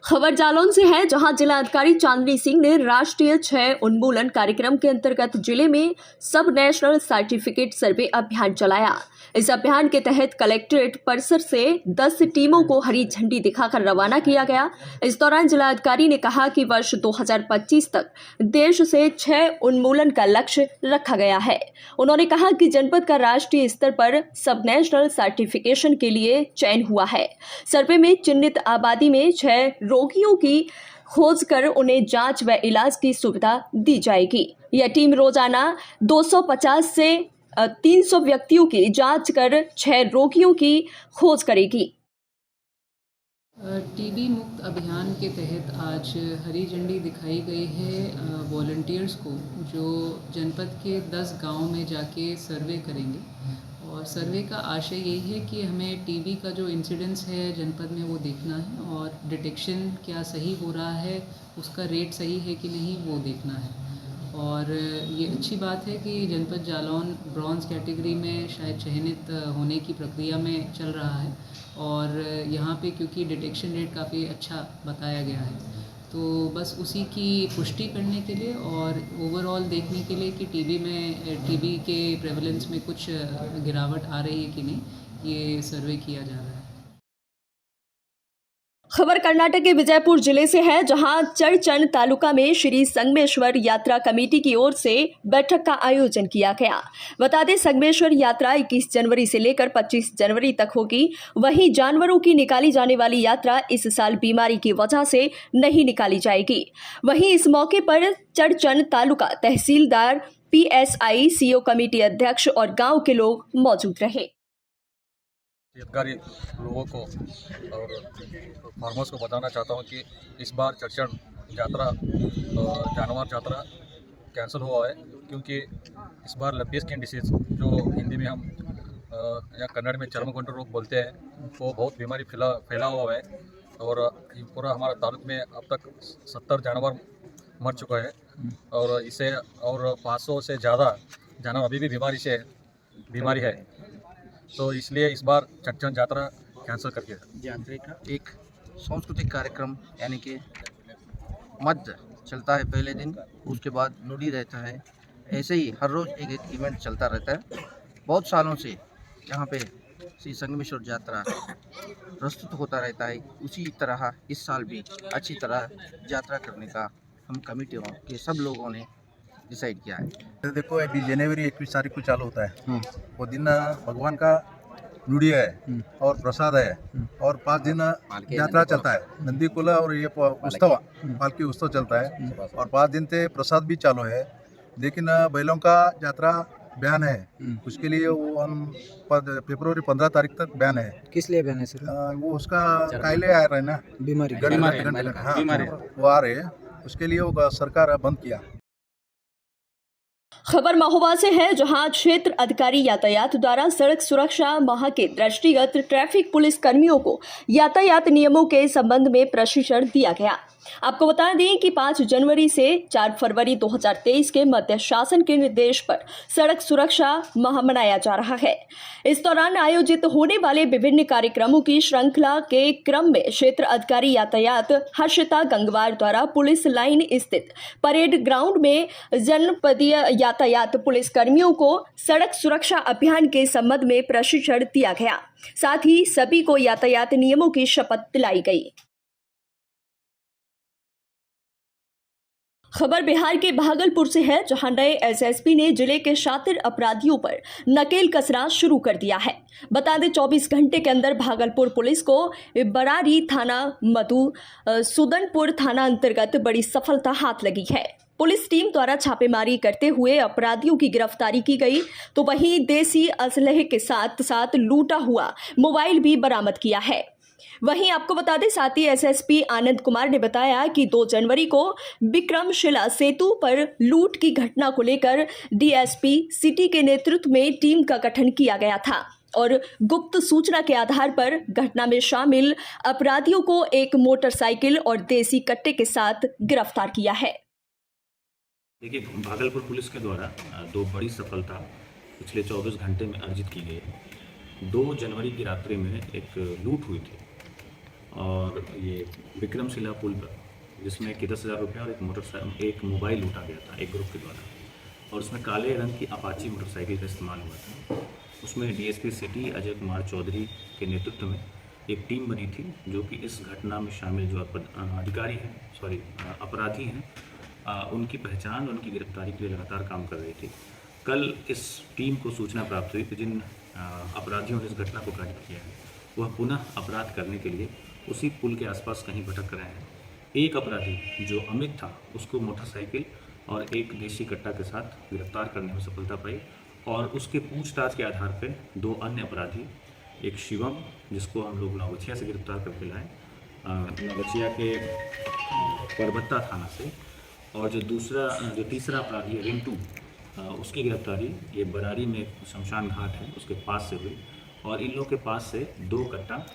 खबर जालौन से है, जहां जिलाधिकारी चांदनी सिंह ने राष्ट्रीय क्षय उन्मूलन कार्यक्रम के अंतर्गत जिले में सब नेशनल सर्टिफिकेट सर्वे अभियान चलाया। इस अभियान के तहत कलेक्ट्रेट परिसर से 10 टीमों को हरी झंडी दिखाकर रवाना किया गया। इस दौरान जिलाधिकारी ने कहा कि वर्ष 2025 तक देश से क्षय उन्मूलन का लक्ष्य रखा गया है। उन्होंने कहा कि जनपद का राष्ट्रीय स्तर पर सब नेशनल सर्टिफिकेशन के लिए चयन हुआ है। सर्वे में चिन्हित आबादी में क्षय रोगियों की खोज कर उन्हें जांच व इलाज की सुविधा दी जाएगी। यह टीम रोजाना 250 से 300 व्यक्तियों की जांच कर 6 रोगियों की खोज करेगी। टीबी मुक्त अभियान के तहत आज हरी झंडी दिखाई गई है वॉलंटियर्स को, जो जनपद के 10 गांव में जाके सर्वे करेंगे। और सर्वे का आशय यही है कि हमें टीबी का जो इंसिडेंस है जनपद में वो देखना है और डिटेक्शन क्या सही हो रहा है, उसका रेट सही है कि नहीं वो देखना है। और ये अच्छी बात है कि जनपद जालौन ब्रॉन्ज़ कैटेगरी में शायद चयनित होने की प्रक्रिया में चल रहा है। और यहाँ पे क्योंकि डिटेक्शन रेट काफ़ी अच्छा बताया गया है, तो बस उसी की पुष्टि करने के लिए और ओवरऑल देखने के लिए कि टीबी के प्रेवलेंस में कुछ गिरावट आ रही है कि नहीं, ये सर्वे किया जा रहा है। खबर कर्नाटक के विजयपुर जिले से है, जहां चरचन तालुका में श्री संगमेश्वर यात्रा कमेटी की ओर से बैठक का आयोजन किया गया। बता दें, संगमेश्वर यात्रा 21 जनवरी से लेकर 25 जनवरी तक होगी। वहीं जानवरों की निकाली जाने वाली यात्रा इस साल बीमारी की वजह से नहीं निकाली जाएगी। वहीं इस मौके पर चरचन तालुका तहसीलदार, PSI, CO कमेटी अध्यक्ष और गाँव के लोग मौजूद रहे। हितकारी लोगों को और फार्मर्स को बताना चाहता हूँ कि इस बार चरचन यात्रा जानवर यात्रा कैंसिल हुआ है, क्योंकि इस बार लंपी स्किन डिसीज़, जो हिंदी में हम या कन्नड़ में चर्मगंड रोग बोलते हैं, वो बहुत बीमारी फैला हुआ है। और पूरा हमारा तालुक में अब तक 70 जानवर मर चुका है और इसे और 500 से ज़्यादा जानवर अभी भी बीमारी है। तो इसलिए इस बार चरचन यात्रा कैंसिल करके यात्रा का एक सांस्कृतिक कार्यक्रम यानी कि मध्य चलता है पहले दिन, उसके बाद नुडी रहता है। ऐसे ही हर रोज़ एक इवेंट चलता रहता है। बहुत सालों से यहाँ पे श्री संगमेश्वर यात्रा प्रस्तुत होता रहता है। उसी तरह इस साल भी अच्छी तरह यात्रा करने का हम कमेटी के सब लोगों ने डिसाइड किया है। तो देखो, अभी जनवरी 21 तारीख को चालू होता है। वो दिन भगवान का नुड़ी है और प्रसाद है और 5 दिन यात्रा चलता है। नंदी कुला और ये उत्सव पालकी उत्सव चलता है और 5 दिन से प्रसाद भी चालू है। लेकिन बैलों का यात्रा बैन है, उसके लिए वो हम फरवरी 15 तारीख तक बैन है। किस लिए बैन है सर? वो उसका कायले आ रहे हैं ना, बीमारी वो आ रहे हैं, उसके लिए वो सरकार बंद किया। खबर महोबा से है, जहां क्षेत्र अधिकारी यातायात द्वारा सड़क सुरक्षा माह के दृष्टिगत ट्रैफिक पुलिस कर्मियों को यातायात नियमों के संबंध में प्रशिक्षण दिया गया। आपको बता दें कि 5 जनवरी से 4 फरवरी 2023 के मध्य शासन के निर्देश पर सड़क सुरक्षा माह मनाया जा रहा है। इस दौरान आयोजित होने वाले विभिन्न कार्यक्रमों की श्रृंखला के क्रम में क्षेत्र अधिकारी यातायात हर्षिता गंगवार द्वारा पुलिस लाइन स्थित परेड ग्राउंड में जनपदीय यातायात पुलिस कर्मियों को सड़क सुरक्षा अभियान के संबंध में प्रशिक्षण दिया गया। साथ ही सभी को यातायात नियमों की शपथ दिलाई गई। खबर बिहार के भागलपुर से है, जहां नए SSP ने जिले के शातिर अपराधियों पर नकेल कसना शुरू कर दिया है। बता दें, 24 घंटे के अंदर भागलपुर पुलिस को बरारी थाना, सुदनपुर थाना अंतर्गत बड़ी सफलता हाथ लगी है। पुलिस टीम द्वारा छापेमारी करते हुए अपराधियों की गिरफ्तारी की गई, तो वहीं देसी असलहे के साथ साथ लूटा हुआ मोबाइल भी बरामद किया है। वहीं आपको बता दें, साथ ही SSP आनंद कुमार ने बताया कि 2 जनवरी को विक्रमशिला सेतु पर लूट की घटना को लेकर DSP सिटी के नेतृत्व में टीम का गठन किया गया था और गुप्त सूचना के आधार पर घटना में शामिल अपराधियों को एक मोटरसाइकिल और देसी कट्टे के साथ गिरफ्तार किया है। देखिए, भागलपुर पुलिस के द्वारा 2 बड़ी सफलता पिछले 24 घंटे में अर्जित की गई है। 2 जनवरी की रात्रि में एक लूट हुई थी और ये विक्रमशिला पुल पर, जिसमें कि 10,000 रुपये और एक मोबाइल लूटा गया था एक ग्रुप के द्वारा, और उसमें काले रंग की अपाची मोटरसाइकिल का इस्तेमाल हुआ था। उसमें डीएसपी सिटी अजय कुमार चौधरी के नेतृत्व में एक टीम बनी थी, जो कि इस घटना में शामिल जो अपराधी हैं उनकी पहचान, उनकी गिरफ्तारी के लिए लगातार काम कर रही थी। कल इस टीम को सूचना प्राप्त हुई कि जिन अपराधियों ने इस घटना को कारित किया है वह पुनः अपराध करने के लिए उसी पुल के आसपास कहीं भटक रहे हैं। एक अपराधी जो अमित था, उसको मोटरसाइकिल और एक देशी कट्टा के साथ गिरफ्तार करने में सफलता पाई, और उसके पूछताछ के आधार पर 2 अन्य अपराधी, एक शिवम जिसको हम लोग नवगछिया से गिरफ्तार करके लाए, नवगछिया के परबत्ता थाना से, और जो तीसरा अपराधी है रिंटू, उसकी गिरफ्तारी ये बरारी में शमशान घाट है उसके पास से हुई, और इन लोगों के पास से 2 कट्टा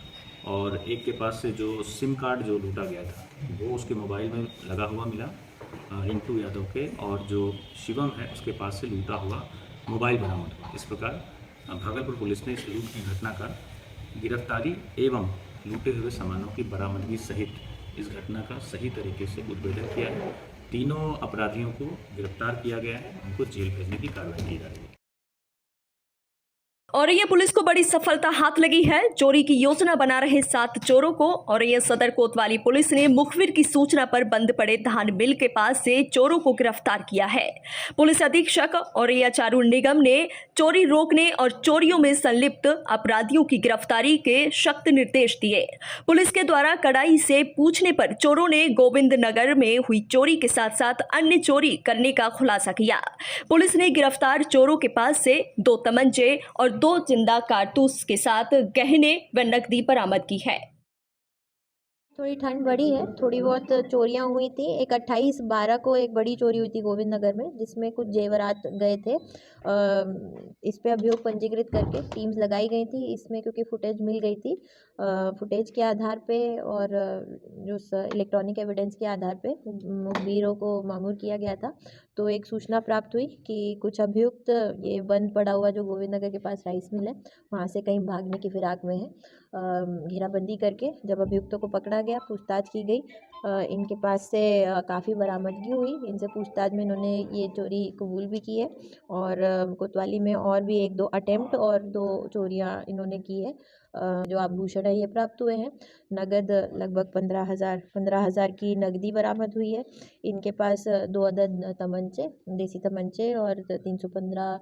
और एक के पास से जो सिम कार्ड जो लूटा गया था वो उसके मोबाइल में लगा हुआ मिला रिंटू यादव के, और जो शिवम है उसके पास से लूटा हुआ मोबाइल बरामद हुआ। इस प्रकार भागलपुर पुलिस ने इस लूट की घटना का गिरफ्तारी एवं लूटे हुए सामानों की बरामदगी सहित इस घटना का सही तरीके से उद्भेदन किया है। तीनों अपराधियों को गिरफ्तार किया गया है, उनको जेल भेजने की कार्रवाई की जा रही है। औरैया पुलिस को बड़ी सफलता हाथ लगी है। चोरी की योजना बना रहे 7 चोरों को औरैया सदर कोतवाली पुलिस ने मुखबिर की सूचना पर बंद पड़े धान मिल के पास से चोरों को गिरफ्तार किया है। पुलिस अधीक्षक औरैया चारू निगम ने चोरी रोकने और चोरियों में संलिप्त अपराधियों की गिरफ्तारी के सख्त निर्देश दिए। पुलिस के द्वारा कड़ाई से पूछने पर चोरों ने गोविंद नगर में हुई चोरी के साथ साथ अन्य चोरी करने का खुलासा किया। पुलिस ने गिरफ्तार चोरों के पास से 2 तमंचे और 2 जिंदा कारतूस के साथ गहने व नकदी बरामद की है। थोड़ी ठंड बढ़ी है, थोड़ी बहुत चोरियां हुई थी। एक 28/12 को एक बड़ी चोरी हुई थी गोविंद नगर में, जिसमें कुछ जेवरात गए थे। इस पे अभियोग पंजीकृत करके टीम्स लगाई गई थी इसमें, क्योंकि फुटेज मिल गई थी। फुटेज के आधार पे और जो इलेक्ट्रॉनिक एविडेंस के आधार पे मुखबिरों को मामूर किया गया था। तो एक सूचना प्राप्त हुई कि कुछ अभियुक्त ये बंद पड़ा हुआ जो गोविंद नगर के पास राइस मिल है वहाँ से कहीं भागने की फिराक में है। घेराबंदी करके जब अभियुक्तों को पकड़ा गया, पूछताछ की गई, इनके पास से काफ़ी बरामदगी हुई। इनसे पूछताछ में इन्होंने ये चोरी कबूल भी की है, और कोतवाली में और भी 1-2 अटेम्प्ट और 2 चोरियां इन्होंने की है। जो आभूषण है ये प्राप्त हुए हैं। नगद लगभग 15,000 की नकदी बरामद हुई है। इनके पास 2 अदद तमंचे, देसी तमंचे, और 315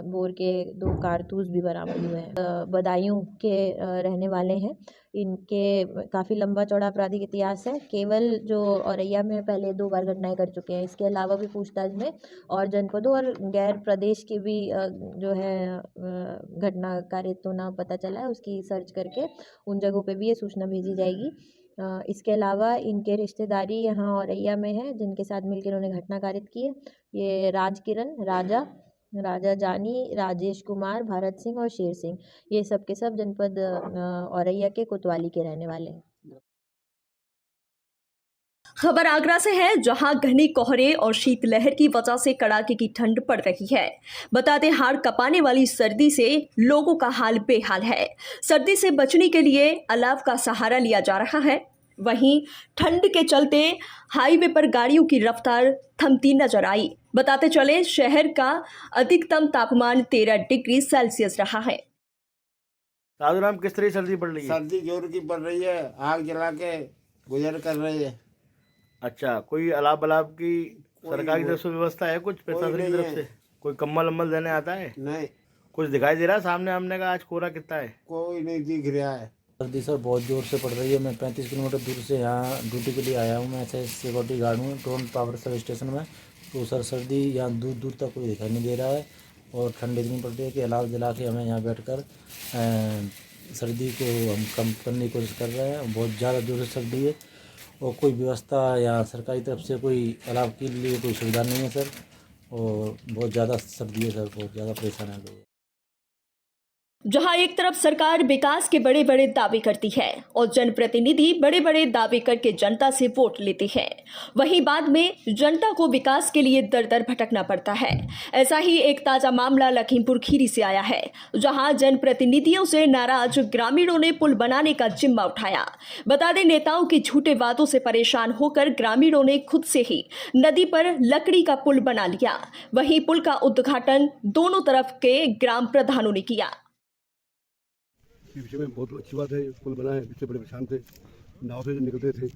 बोर के 2 कारतूस भी बरामद हुए हैं। बदायूं के रहने वाले हैं। इनके काफ़ी लंबा चौड़ा आपराधिक इतिहास है। केवल जो औरैया में पहले 2 बार घटनाएं कर चुके हैं, इसके अलावा भी पूछताछ में और जनपदों और गैर प्रदेश के भी जो है घटना कारित होना पता चला है। उसकी सर्च करके उन जगहों पे भी ये सूचना भेजी जाएगी। इसके अलावा इनके रिश्तेदारी यहाँ औरैया में है, जिनके साथ मिलकर उन्होंने घटना कारित की है। ये राजकिरण, राजा जानी, राजेश कुमार, भारत सिंह और शेर सिंह, ये सब के सब जनपद औरैया के कोतवाली के रहने वाले हैं। खबर आगरा से है, जहां घने कोहरे और शीतलहर की वजह से कड़ाके की ठंड पड़ रही है। बता दें, हाड़ कपाने वाली सर्दी से लोगों का हाल बेहाल है। सर्दी से बचने के लिए अलाव का सहारा लिया जा रहा है। वहीं ठंड के चलते हाईवे पर गाड़ियों की रफ्तार थमती नजर आई। बताते चले, शहर का अधिकतम तापमान 13 डिग्री सेल्सियस रहा है। साधुराम, किस तरह सर्दी पड़ रही है? सर्दी जोर की पड़ रही है, आग जला के गुजर कर रही है। अच्छा, कोई अलाव की सरकार की तरफ से व्यवस्था है? कुछ प्रशासन की तरफ से कोई कम्बल वम्बल देने आता है? नहीं, कुछ दिखाई दे रहा है सामने आमने का? आज कोहरा कितना है? कोई नहीं दिख रहा है। सर्दी सर बहुत ज़ोर से पड़ रही है। मैं 35 किलोमीटर दूर से यहाँ ड्यूटी के लिए आया हूँ। मैं ऐसे सिक्योरिटी गार्ड हूँ टोरंट पावर सब स्टेशन में। तो सर सर्दी यहाँ दूर दूर तक कोई दिखाई नहीं दे रहा है, और ठंड इतनी पड़ रही है कि अलाव जला के हमें यहाँ बैठकर सर्दी को हम कम करने की कोशिश कर रहे हैं। बहुत ज़्यादा जोर से सर्दी है, और कोई व्यवस्था या सरकारी तरफ से कोई अलाव के लिए कोई सुविधा नहीं है सर, और बहुत ज़्यादा सर्दी है सर, बहुत ज़्यादा परेशान है लोग। जहां एक तरफ सरकार विकास के बड़े बड़े दावे करती है और जनप्रतिनिधि बड़े बड़े दावे करके जनता से वोट लेते हैं, वहीं बाद में जनता को विकास के लिए दर दर भटकना पड़ता है। ऐसा ही एक ताजा मामला लखीमपुर खीरी से आया है, जहां जनप्रतिनिधियों से नाराज ग्रामीणों ने पुल बनाने का जिम्मा उठाया। बता दें, नेताओं की झूठे वादों से परेशान होकर ग्रामीणों ने खुद से ही नदी पर लकड़ी का पुल बना लिया। वहीं पुल का उद्घाटन दोनों तरफ के ग्राम प्रधानों ने किया। इस विषय में बहुत अच्छी बात है, पुल बना है। इससे बड़े परेशान थे, नाव से निकलते थे,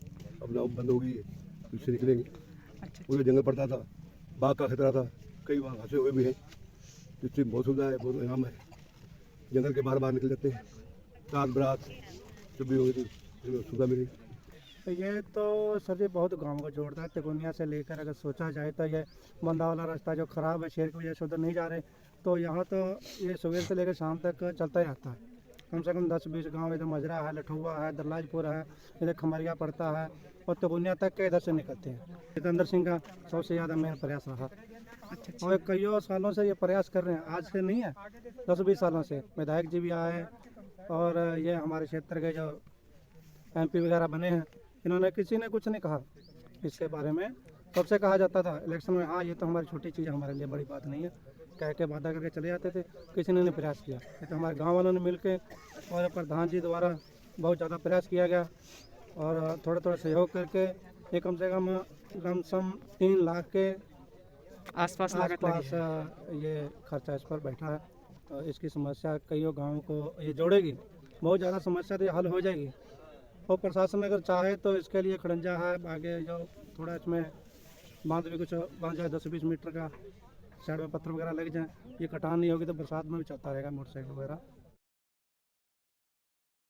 अब नाव बंद हो गई है, इससे निकलेंगे। पूरे जंगल पड़ता था, बाघ का खतरा था, कई बार हादसे हुए भी हैं। इससे बहुत सुविधा है, बहुत इनाम है। जंगल के बाहर निकल जाते हैं, रात बरात जब भी होगी तो सुविधा मिलेगी। ये तो सर जी बहुत गाँव को जोड़ता है। तिकोनिया से लेकर अगर सोचा जाए तो ये बंदा वाला रास्ता जो ख़राब है, शहर की वजह से उधर नहीं जा रहे, तो यहाँ तो ये सुबह से लेकर शाम तक चलता ही रहता है। कम से कम 10-20 गांव, इधर मजरा है, लठुआ है, दरलाजपुर है, इधर खमरिया पड़ता है और तिकोनिया तक के इधर से निकलते हैं। जितेंद्र सिंह का सबसे ज़्यादा मेन प्रयास रहा। और कईयों सालों से ये प्रयास कर रहे हैं, आज से नहीं है, 10-20 सालों से। विधायक जी भी आए और ये हमारे क्षेत्र के जो MP वगैरह बने हैं, इन्होंने किसी ने कुछ नहीं कहा इसके बारे में। सबसे कहा जाता था इलेक्शन में, हाँ ये तो हमारी छोटी चीज़ है, हमारे लिए बड़ी बात नहीं है, कह के वादा करके चले जाते थे। किसी ने नहीं प्रयास किया। ये तो हमारे गांव वालों ने मिलकर और प्रधान जी द्वारा बहुत ज़्यादा प्रयास किया गया और थोड़ा थोड़ा सहयोग करके ये कम से कम लमसम 3 लाख के आसपास ये खर्चा इस पर बैठा है। तो इसकी समस्या कईयों गाँव को ये जोड़ेगी, बहुत ज़्यादा समस्या तो हल हो जाएगी। और प्रशासन अगर चाहे तो इसके लिए खड़ंजा है, आगे जो थोड़ा इसमें बांध भी कुछ बन जाए 10-20 मीटर का, साइड में पत्थर वगैरह लग जाए, ये कटान नहीं होगी तो बरसात में भी चलता रहेगा मोटरसाइकिल वगैरह।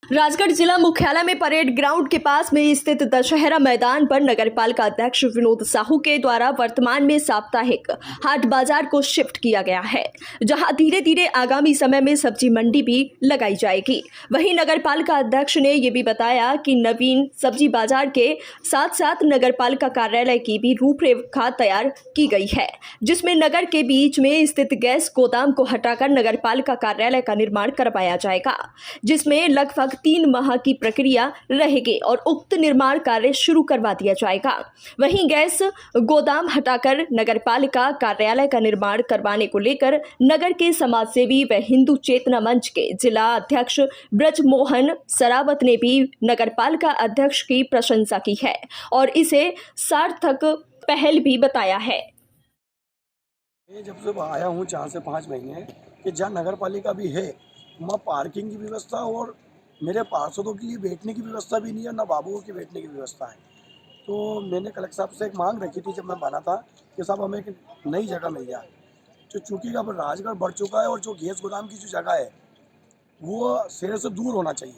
राजगढ़ जिला मुख्यालय में परेड ग्राउंड के पास में स्थित दशहरा मैदान पर नगरपालिका अध्यक्ष विनोद साहू के द्वारा वर्तमान में साप्ताहिक हाट बाजार को शिफ्ट किया गया है, जहां धीरे धीरे आगामी समय में सब्जी मंडी भी लगाई जाएगी। वहीं नगरपालिका अध्यक्ष ने यह भी बताया कि नवीन सब्जी बाजार के साथ साथ नगरपालिका कार्यालय की भी रूपरेखा तैयार की गई है, जिसमें नगर के बीच में स्थित गैस गोदाम को हटाकर नगरपालिका कार्यालय का निर्माण करवाया जाएगा, जिसमें लगभग 3 माह की प्रक्रिया रहेगी और उक्त निर्माण कार्य शुरू करवा दिया जाएगा। वहीं गैस गोदाम हटाकर नगरपालिका कार्यालय का निर्माण करवाने को लेकर नगर के समाजसेवी व हिंदू चेतना मंच के जिला अध्यक्ष ब्रजमोहन सरावत ने भी नगरपालिका अध्यक्ष की प्रशंसा की है और इसे सार्थक पहल भी बताया है। जब से आया हूँ 4 से 5 महीने कि जहाँ नगरपालिका भी है, वहाँ पार्किंग की व्यवस्था और मेरे पार्षदों के लिए बैठने की व्यवस्था भी नहीं है, ना बाबुओं की बैठने की व्यवस्था है। तो मैंने कलेक्टर साहब से एक मांग रखी थी जब मैं बना था कि साहब हमें एक नई जगह मिल जाए। तो चूँकि अब राजगढ़ बढ़ चुका है और जो गैस गोदाम की जो जगह है वो शहर से दूर होना चाहिए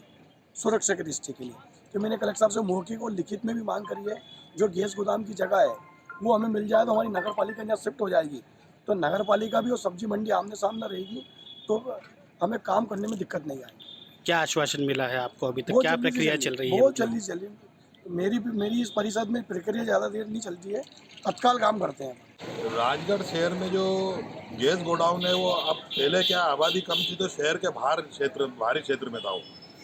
सुरक्षा की दृष्टि के लिए। तो मैंने कलेक्टर साहब से मौखिक और लिखित में भी मांग करी है, जो गैस गोदाम की जगह है वो हमें मिल जाए तो हमारी नगर पालिका यहाँ शिफ्ट हो जाएगी, तो नगर पालिका भी और सब्जी मंडी आमने सामने रहेगी, तो हमें काम करने में दिक्कत नहीं आएगी। क्या आश्वासन मिला है आपको अभी तक? क्या प्रक्रिया चल रही है? बहुत जल्दी चल रही है। मेरी इस परिषद में प्रक्रिया ज़्यादा देर नहीं चलती है, तत्काल काम करते हैं। राजगढ़ शहर में जो गैस गोडाउन है वो अब पहले क्या आबादी कम थी तो शहर के बाहरी क्षेत्र में था वो।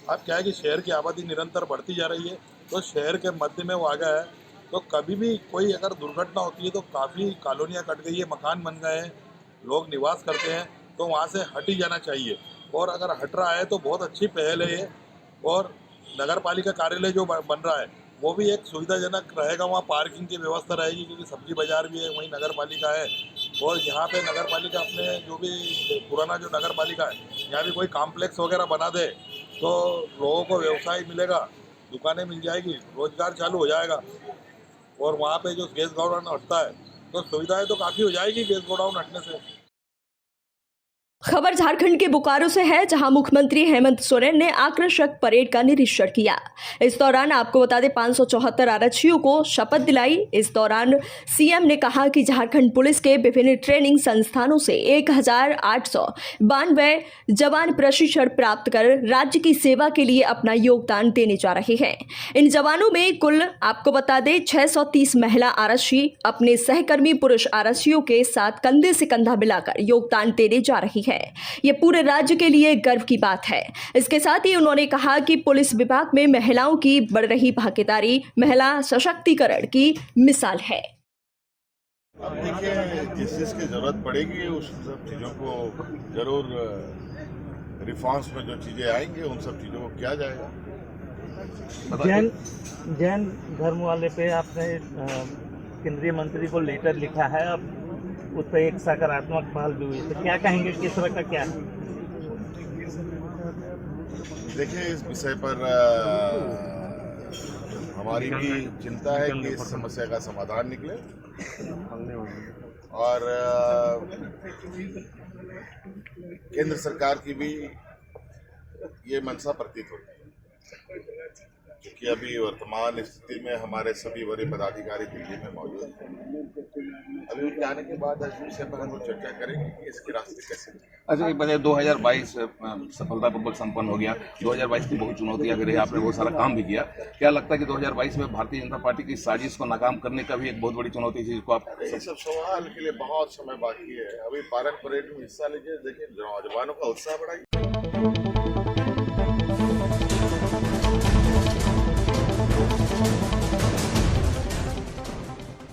अब क्या है कि शहर की आबादी निरंतर बढ़ती जा रही है तो शहर के मध्य में वो आ गया है। तो कभी भी कोई अगर दुर्घटना होती है तो काफ़ी कॉलोनियाँ कट गई है, मकान बन गए हैं, लोग निवास करते हैं, तो वहाँ से हट ही जाना चाहिए। और अगर हट रहा है तो बहुत अच्छी पहल है ये। और नगर पालिका कार्यालय जो बन रहा है वो भी एक सुविधाजनक रहेगा, वहाँ पार्किंग की व्यवस्था रहेगी क्योंकि सब्जी बाजार भी है, वहीं नगर पालिका है। और यहाँ पे नगर पालिका अपने जो भी पुराना जो नगर पालिका है यहाँ भी कोई कॉम्प्लेक्स वगैरह बना दे तो लोगों को व्यवसाय मिलेगा, दुकानें मिल जाएगी, रोजगार चालू हो जाएगा। और वहाँ पे जो गैस गोडाउन हटता है तो सुविधाएं तो काफ़ी हो जाएगी गैस गोडाउन हटने से। खबर झारखंड के बोकारो से है, जहां मुख्यमंत्री हेमंत सोरेन ने आकर्षक परेड का निरीक्षण किया। इस दौरान आपको बता दें 574 आरक्षियों को शपथ दिलाई। इस दौरान सीएम ने कहा कि झारखंड पुलिस के विभिन्न ट्रेनिंग संस्थानों से 1892 जवान प्रशिक्षण प्राप्त कर राज्य की सेवा के लिए अपना योगदान देने जा रहे हैं। इन जवानों में कुल आपको बता दें 630 महिला आरक्षी अपने सहकर्मी पुरुष आरक्षियों के साथ कंधे से कंधा मिलाकर योगदान देने जा रही है। है। ये पूरे राज्य के लिए गर्व की बात है। इसके साथ ही उन्होंने कहा कि पुलिस विभाग में महिलाओं की बढ़ रही भागीदारी महिला सशक्तिकरण की मिसाल है। अब देखिए, जिस चीज़ की ज़रूरत पड़ेगी उस सब चीज़ों को ज़रूर रिफॉर्म्स में जो चीज़ें आएंगी उन सब चीज़ों को किया जाएगा। जैन धर्म वाले पे आपने केंद्रीय मंत्री को लेटर लिखा है, अब उस पर एक सकारात्मक पहल भी हुई, तो क्या कहेंगे, किस तरह का क्या है? देखिए, इस विषय पर हमारी भी चिंता है कि इस समस्या का समाधान निकले और केंद्र सरकार की भी ये मंशा प्रतीत होती है, क्योंकि अभी वर्तमान स्थिति में हमारे सभी वरीय पदाधिकारी दिल्ली में मौजूद हैं। अभी उनके आने के बाद इस विषय पर हम लोग चर्चा करेंगे कि इसके रास्ते कैसे। अच्छा, एक बात है, 2022 सफलतापूर्वक संपन्न हो गया। 2022 की बहुत चुनौतियां भी रही, आपने बहुत सारा काम भी किया। क्या लगता है कि 2022 में भारतीय जनता पार्टी की साजिश को नाकाम करने का भी एक बहुत बड़ी चुनौती थी, जिसको आप? ये सब सवाल के लिए बहुत समय बाकी है। अभी पारक परेड में हिस्सा लीजिए, देखिए नौजवानों का उत्साह बढ़ाइए।